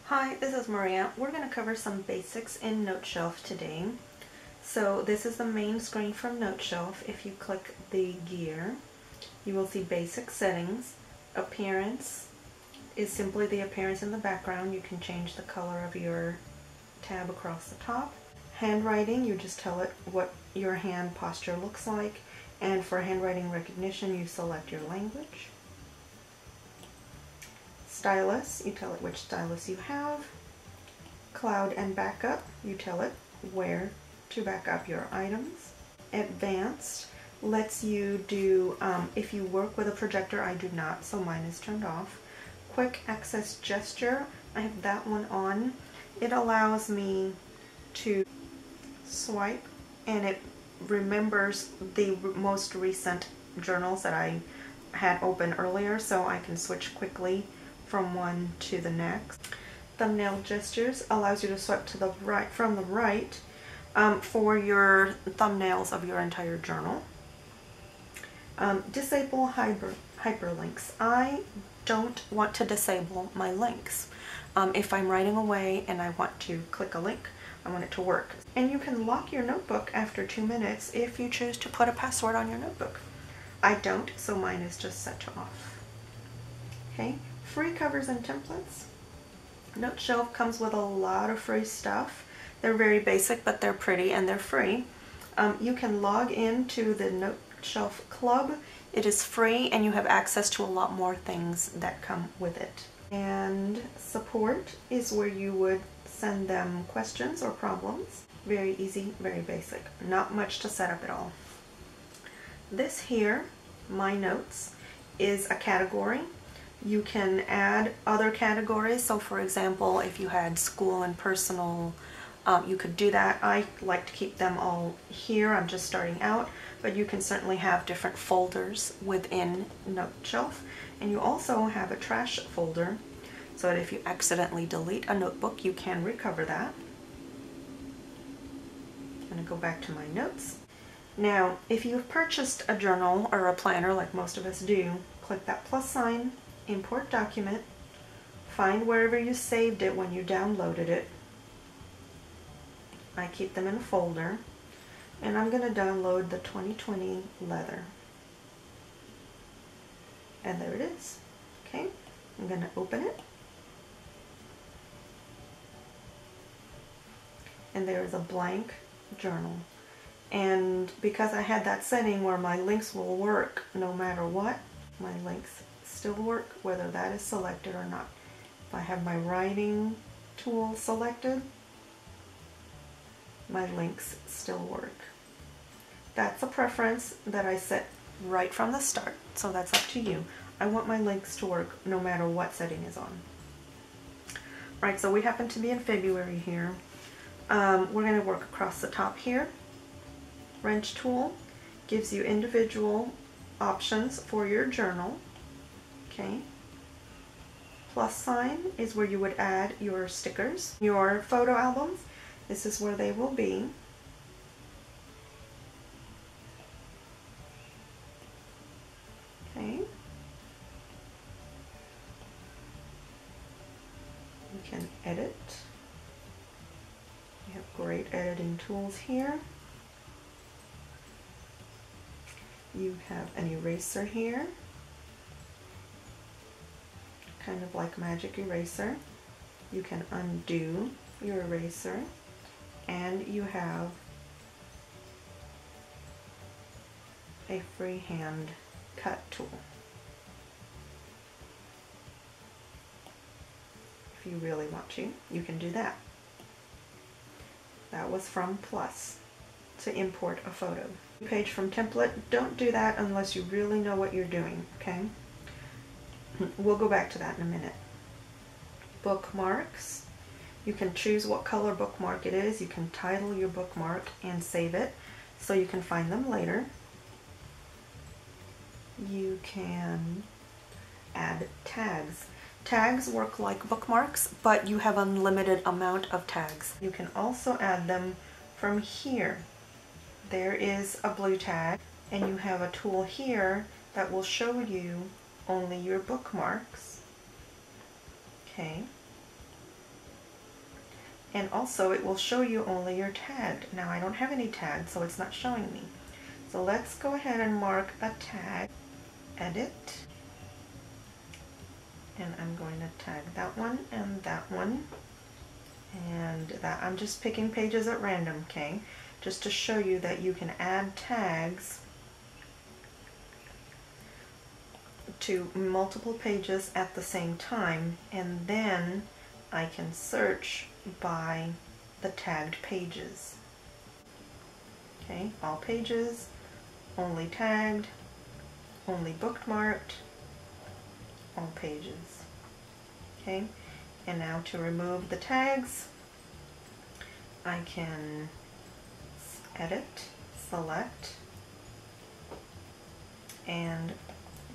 Hi, this is Maria. We're going to cover some basics in Noteshelf today. So this is the main screen from Noteshelf. If you click the gear, you will see basic settings. Appearance is simply the appearance in the background. You can change the color of your tab across the top. Handwriting, you just tell it what your hand posture looks like. And for handwriting recognition, you select your language. Stylus, you tell it which stylus you have. Cloud and backup, you tell it where to back up your items. Advanced lets you do, if you work with a projector, I do not, so mine is turned off. Quick access gesture, I have that one on. It allows me to swipe and it remembers the most recent journals that I had open earlier, so I can switch quickly from one to the next. Thumbnail gestures allows you to swipe to the right from the right for your thumbnails of your entire journal. Disable hyperlinks. I don't want to disable my links. If I'm writing away and I want to click a link, I want it to work. And you can lock your notebook after 2 minutes if you choose to put a password on your notebook. I don't, so mine is just set to off. Okay. Free covers and templates. Noteshelf comes with a lot of free stuff. They're very basic, but they're pretty and they're free. You can log into the Noteshelf Club. It is free and you have access to a lot more things that come with it. And support is where you would send them questions or problems. Very easy, very basic. Not much to set up at all. This here, My Notes, is a category. You can add other categories. So for example, if you had school and personal, you could do that. I like to keep them all here. I'm just starting out, but you can certainly have different folders within Noteshelf. And you also have a trash folder so that if you accidentally delete a notebook, you can recover that. I'm going to go back to my notes. Now, if you've purchased a journal or a planner like most of us do, click that plus sign, import document, find wherever you saved it when you downloaded it. I keep them in a folder, and I'm going to download the 2020 leather. And there it is. Okay, I'm going to open it. And there is a blank journal. And because I had that setting where my links will work no matter what, my links still work whether that is selected or not. If I have my writing tool selected, my links still work. That's a preference that I set right from the start, so that's up to you. I want my links to work no matter what setting is on. Right, so we happen to be in February here. We're going to work across the top here. Wrench tool gives you individual options for your journal. Okay. Plus sign is where you would add your stickers. Your photo albums, this is where they will be. Okay. You can edit. You have great editing tools here. You have an eraser here, kind of like magic eraser. You can undo your eraser, and you have a freehand cut tool. If you really want to, you can do that. That was from Plus to import a photo. Page from template, don't do that unless you really know what you're doing, okay? We'll go back to that in a minute. Bookmarks, you can choose what color bookmark it is. You can title your bookmark and save it so you can find them later. You can add tags. Tags work like bookmarks, but you have unlimited amount of tags. You can also add them from here. There is a blue tag, and you have a tool here that will show you only your bookmarks. Okay. And also it will show you only your tagged. Now I don't have any tagged, so it's not showing me. So let's go ahead and mark a tag, edit, and I'm going to tag that one and that one. And that, I'm just picking pages at random, okay? Just to show you that you can add tags to multiple pages at the same time, and then I can search by the tagged pages. Okay, all pages, only tagged, only bookmarked, all pages. Okay, and now to remove the tags, I can edit, select, and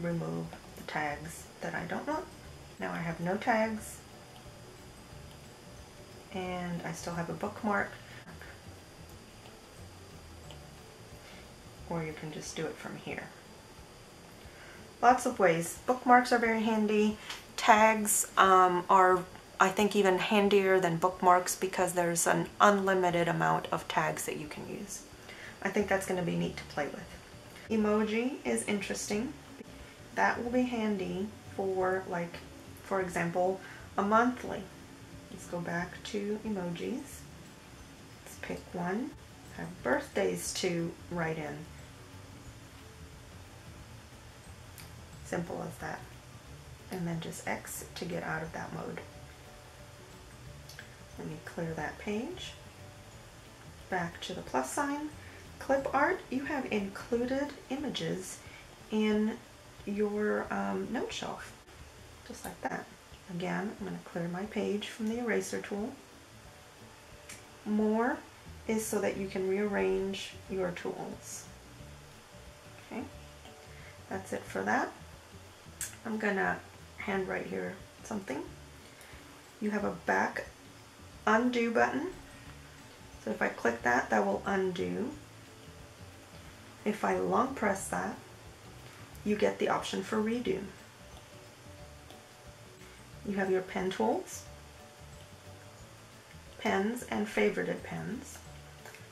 remove the tags that I don't want. Now I have no tags, and I still have a bookmark. Or you can just do it from here. Lots of ways. Bookmarks are very handy. Tags are, I think, even handier than bookmarks because there's an unlimited amount of tags that you can use. I think that's going to be neat to play with. Emoji is interesting. That will be handy for, like, for example, a monthly. Let's go back to emojis. Let's pick one. Have birthdays to write in. Simple as that. And then just X to get out of that mode. Let me clear that page. Back to the plus sign. Clip art, you have included images in your note shelf. Just like that. Again, I'm going to clear my page from the eraser tool. More is so that you can rearrange your tools. Okay, that's it for that. I'm going to handwrite here something. You have a back undo button. So if I click that, that will undo. If I long press that, you get the option for redo. You have your pen tools, pens and favorited pens.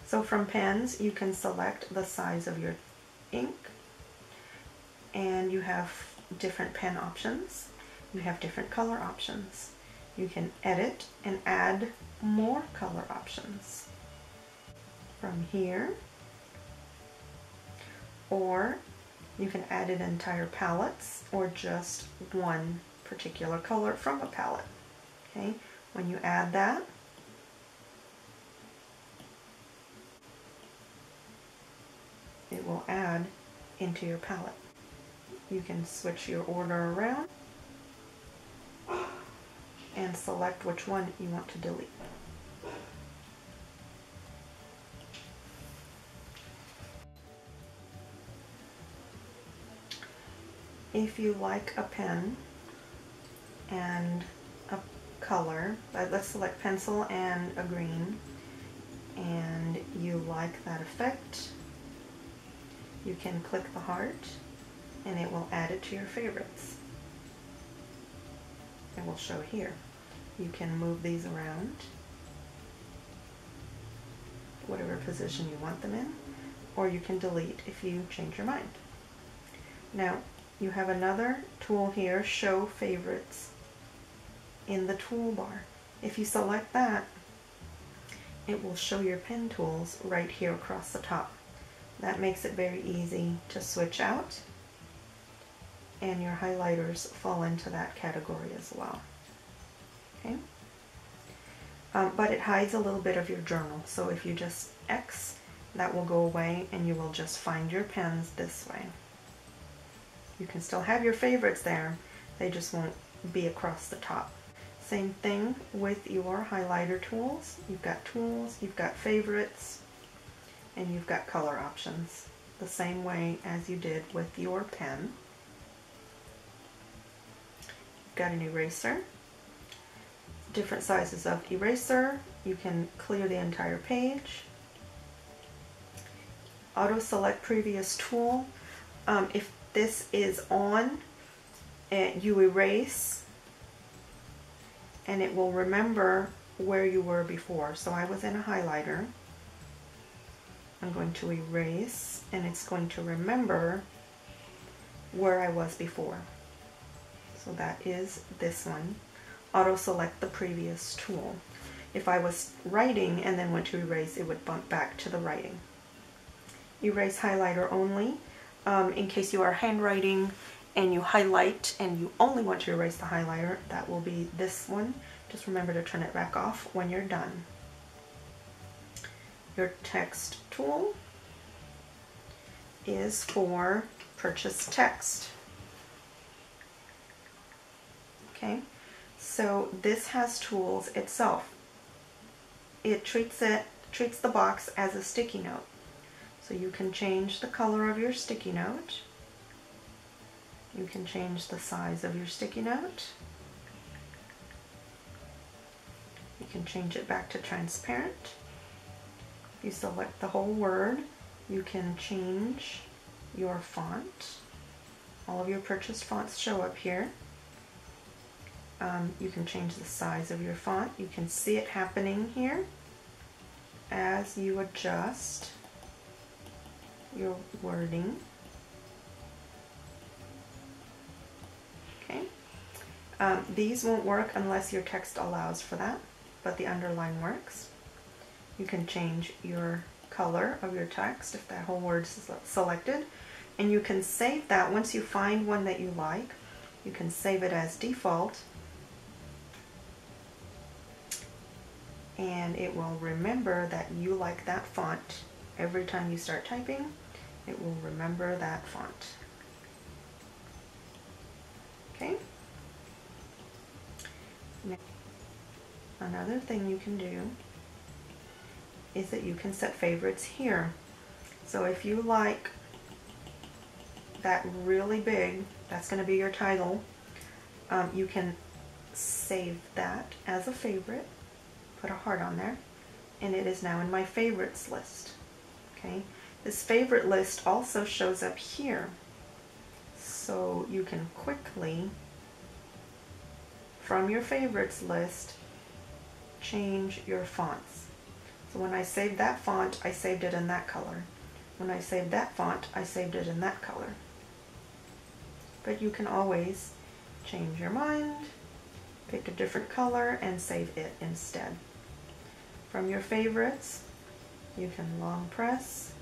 So from pens, you can select the size of your ink, and you have different pen options. You have different color options. You can edit and add more color options from here, or you can add in entire palettes or just one particular color from a palette. Okay, when you add that, it will add into your palette. You can switch your order around and select which one you want to delete. If you like a pen and a color, let's select pencil and a green, and you like that effect, you can click the heart and it will add it to your favorites. It will show here. You can move these around, whatever position you want them in, or you can delete if you change your mind. Now, you have another tool here, Show Favorites, in the toolbar. If you select that, it will show your pen tools right here across the top. That makes it very easy to switch out, and your highlighters fall into that category as well. Okay? But it hides a little bit of your journal, so if you just X, that will go away and you will just find your pens this way. You can still have your favorites there, they just won't be across the top. Same thing with your highlighter tools. You've got favorites, and you've got color options, the same way as you did with your pen. You've got an eraser, different sizes of eraser. You can clear the entire page. Auto select previous tool. If this is on, you erase, and it will remember where you were before. So I was in a highlighter. I'm going to erase, and it's going to remember where I was before. So that is this one. Auto select the previous tool. If I was writing and then went to erase, it would bump back to the writing. Erase highlighter only. In case you are handwriting and you highlight and you only want to erase the highlighter, that will be this one. Just remember to turn it back off when you're done. Your text tool is for purchase text. Okay, so this has tools itself. It treats the box as a sticky note. So you can change the color of your sticky note. You can change the size of your sticky note. You can change it back to transparent. If you select the whole word, you can change your font. All of your purchased fonts show up here. You can change the size of your font. You can see it happening here as you adjust your wording. Okay. These won't work unless your text allows for that, but the underline works. You can change your color of your text if that whole word is selected, and you can save that. Once you find one that you like, you can save it as default, and it will remember that you like that font. Every time you start typing, it will remember that font. Okay? Now, another thing you can do is that you can set favorites here. So if you like that really big, that's going to be your title, you can save that as a favorite, put a heart on there, and it is now in my favorites list. Okay, this favorite list also shows up here, so you can quickly, from your favorites list, change your fonts. So when I saved that font, I saved it in that color. When I saved that font, I saved it in that color. But you can always change your mind, pick a different color, and save it instead. From your favorites, you can long press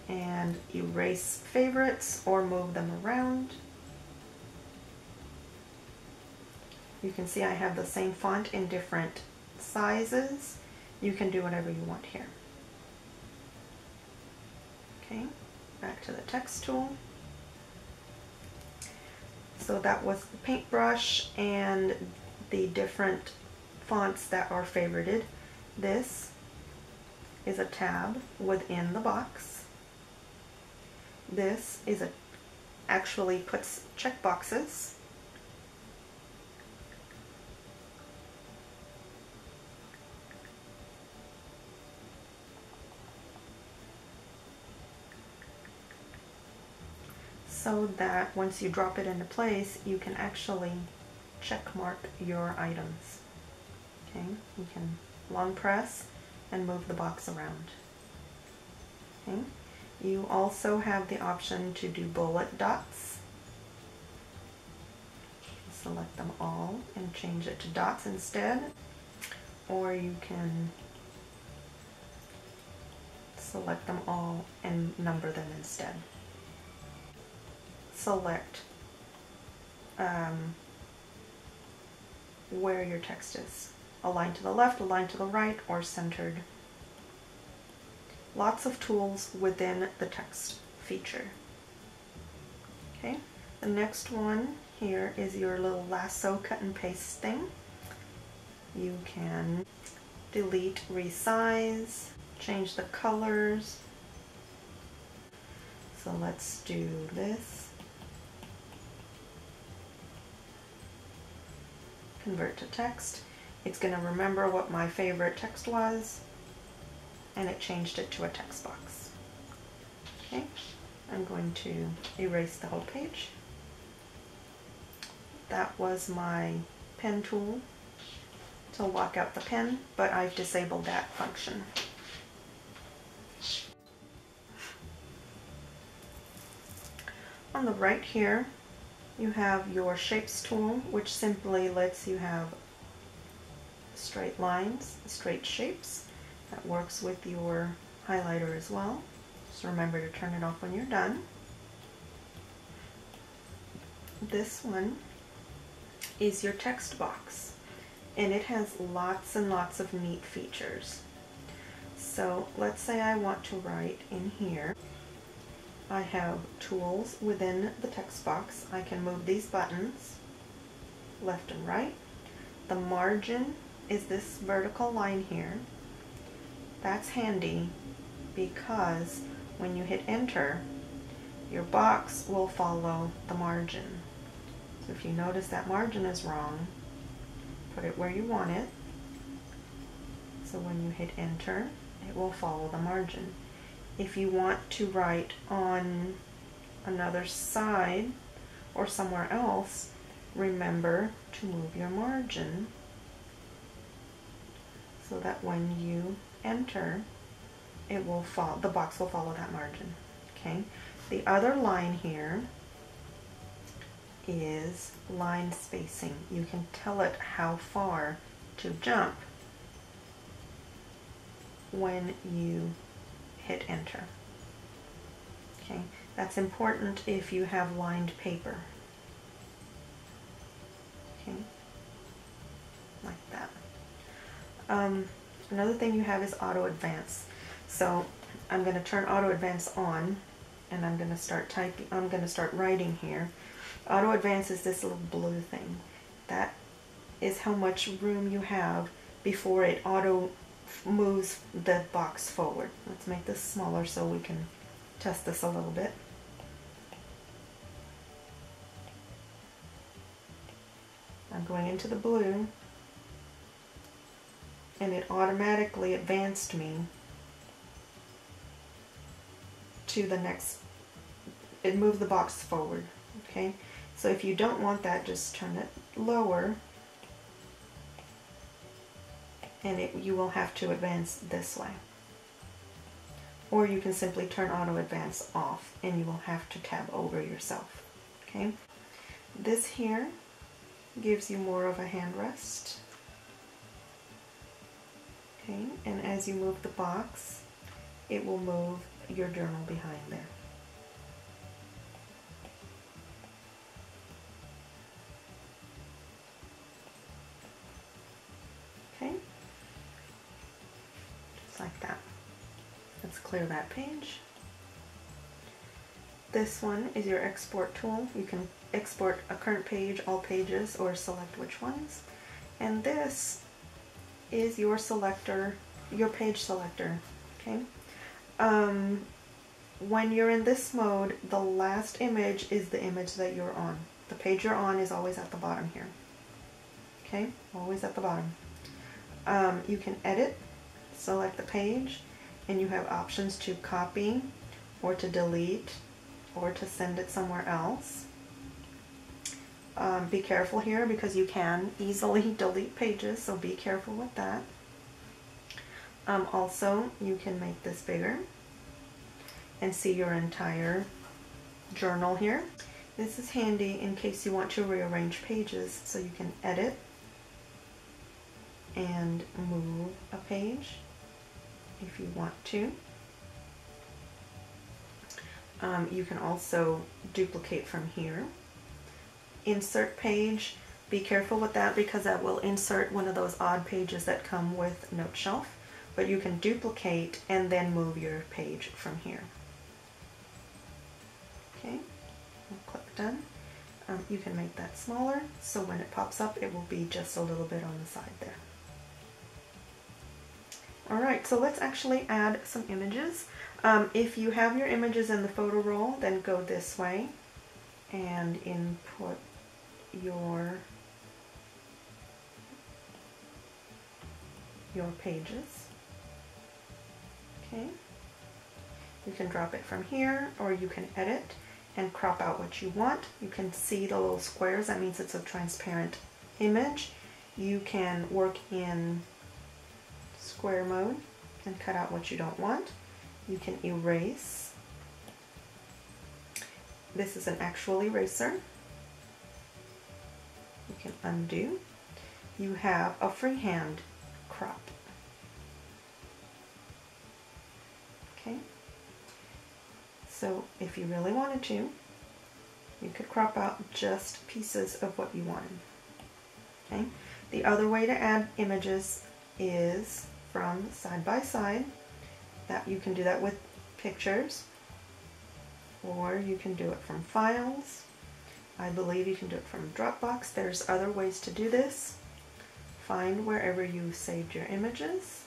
and erase favorites or move them around. You can see I have the same font in different sizes. You can do whatever you want here. Okay, back to the text tool. So that was the paintbrush and the different fonts that are favorited. This is a tab within the box. This is actually puts check boxes. So that once you drop it into place, you can actually check mark your items. Okay, you can long press and move the box around. Okay, you also have the option to do bullet dots. Select them all and change it to dots instead, or you can select them all and number them instead. Select where your text is. A line to the left, a line to the right, or centered. Lots of tools within the text feature. Okay, the next one here is your little lasso cut and paste thing. You can delete, resize, change the colors. So let's do this. Convert to text. It's going to remember what my favorite text was, and it changed it to a text box. Okay, I'm going to erase the whole page. That was my pen tool to lock out the pen, but I've disabled that function. On the right here, you have your Shapes tool, which simply lets you have straight lines, straight shapes. That works with your highlighter as well. Just remember to turn it off when you're done. This one is your text box, and it has lots and lots of neat features. So let's say I want to write in here. I have tools within the text box. I can move these buttons left and right. The margin is this vertical line here. That's handy because when you hit enter, your box will follow the margin. So if you notice that margin is wrong, put it where you want it. So when you hit enter, it will follow the margin. If you want to write on another side or somewhere else, remember to move your margin so that when you enter, it will follow, the box will follow that margin. Okay. The other line here is line spacing. You can tell it how far to jump when you hit enter. Okay, that's important if you have lined paper. Okay, like that. Another thing you have is auto advance. So I'm going to turn auto advance on, and I'm going to start typing. I'm going to start writing here. Auto advance is this little blue thing. That is how much room you have before it auto moves the box forward. Let's make this smaller so we can test this a little bit. I'm going into the blue, and it automatically advanced me to the next, it moved the box forward. Okay, so if you don't want that, just turn it lower, and you will have to advance this way. Or you can simply turn auto advance off, and you will have to tab over yourself. Okay, this here gives you more of a hand rest. Okay, and as you move the box, it will move your journal behind there. Okay, just like that. Let's clear that page. This one is your export tool. You can export a current page, all pages, or select which ones. And this is your selector, your page selector. Okay. When you're in this mode, the last image is the image that you're on. The page you're on is always at the bottom here. Okay, always at the bottom. You can edit, select the page, and you have options to copy or to delete or to send it somewhere else. Be careful here because you can easily delete pages, so be careful with that. Also, you can make this bigger and see your entire journal here. This is handy in case you want to rearrange pages, so you can edit and move a page if you want to. You can also duplicate from here. Insert page, be careful with that because that will insert one of those odd pages that come with Noteshelf, but you can duplicate and then move your page from here. Okay, I'll click done. You can make that smaller so when it pops up it will be just a little bit on the side there. Alright, so let's actually add some images. If you have your images in the photo roll, then go this way and input your pages. Okay, you can drop it from here, or you can edit and crop out what you want. You can see the little squares, that means it's a transparent image, You can work in square mode and cut out what you don't want. You can erase. This is an actual eraser. You can undo. You have a freehand crop. Okay. So if you really wanted to, you could crop out just pieces of what you wanted. Okay. The other way to add images is from side by side. That you can do that with pictures, or you can do it from files. I believe you can do it from Dropbox. There's other ways to do this. Find wherever you saved your images,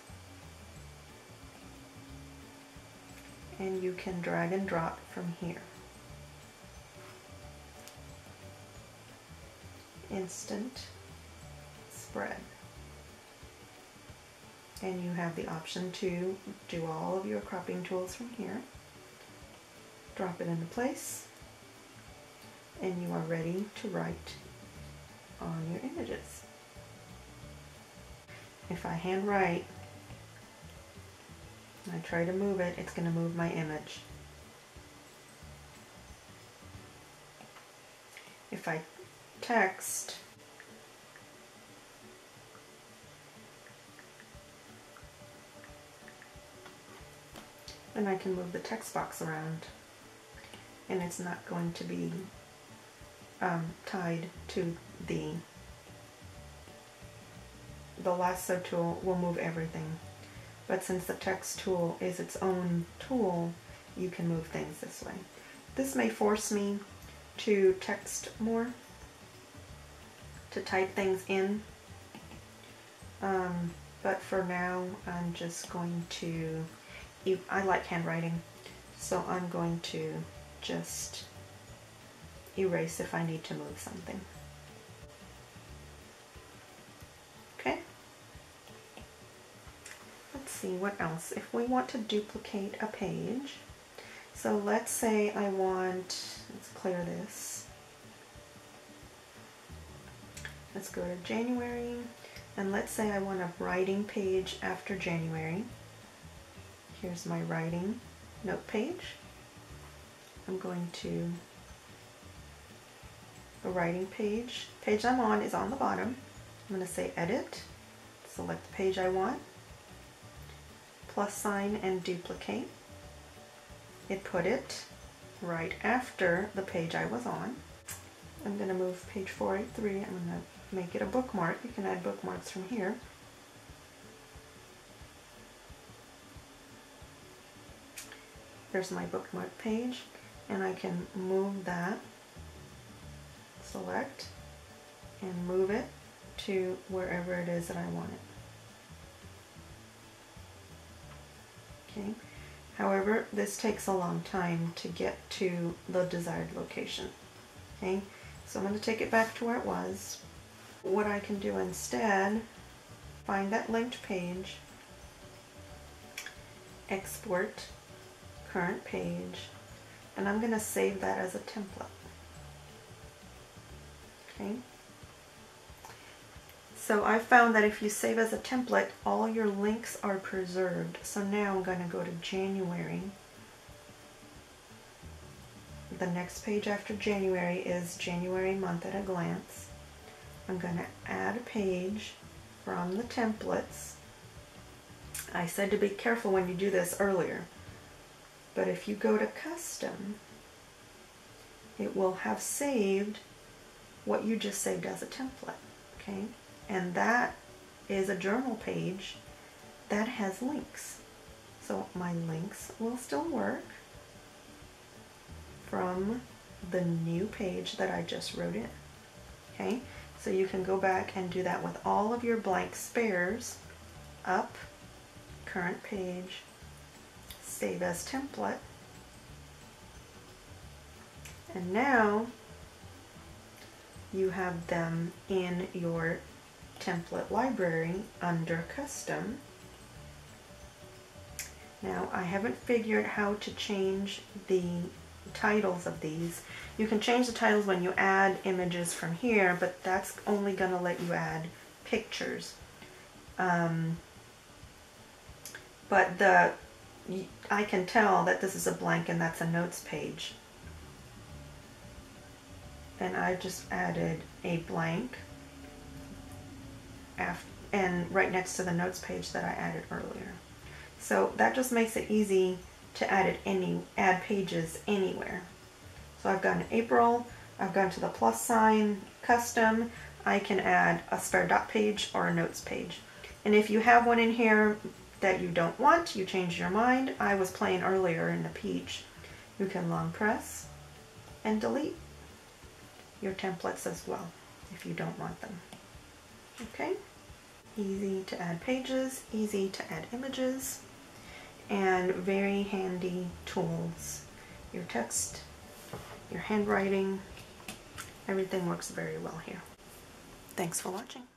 and you can drag and drop from here. Instant spread. And you have the option to do all of your cropping tools from here. Drop it into place, and you are ready to write on your images. If I hand write and I try to move it, it's going to move my image. If I text, then I can move the text box around, and it's not going to be tied to the lasso tool. Will move everything, but since the text tool is its own tool, you can move things this way. This may force me to text more, to type things in, but for now I'm just going to, I like handwriting, so I'm going to just erase if I need to move something. Okay. Let's see what else. If we want to duplicate a page, so let's say I want, let's clear this. Let's go to January, and let's say I want a writing page after January. Here's my writing note page. I'm going to, the writing page I'm on is on the bottom. I'm going to say edit, select the page I want, plus sign and duplicate. It put it right after the page I was on. I'm going to move page 483. I'm going to make it a bookmark. You can add bookmarks from here. There's my bookmark page, and I can move that, select, and move it to wherever it is that I want it. Okay. However, this takes a long time to get to the desired location. Okay, so I'm going to take it back to where it was. What I can do instead, find that linked page, export current page, and I'm going to save that as a template. Okay. So I found that if you save as a template, all your links are preserved. So now I'm going to go to January. The next page after January is January month at a glance. I'm going to add a page from the templates. I said to be careful when you do this earlier, but if you go to custom, it will have saved what you just saved as a template. Okay, and that is a journal page that has links. So my links will still work from the new page that I just wrote in. Okay, so you can go back and do that with all of your blank spares. Up, current page, save as template, and now you have them in your template library under custom. Now I haven't figured how to change the titles of these. You can change the titles when you add images from here, but that's only going to let you add pictures. But I can tell that this is a blank and that's a notes page. And I just added a blank and right next to the notes page that I added earlier. So that just makes it easy to add pages anywhere. So I've gone to April, I've gone to the plus sign, custom. I can add a spare dot page or a notes page. And if you have one in here that you don't want, you change your mind. I was playing earlier in the peach. You can long press and delete your templates as well if you don't want them. Okay? Easy to add pages, easy to add images, and very handy tools. Your text, your handwriting, everything works very well here. Thanks for watching.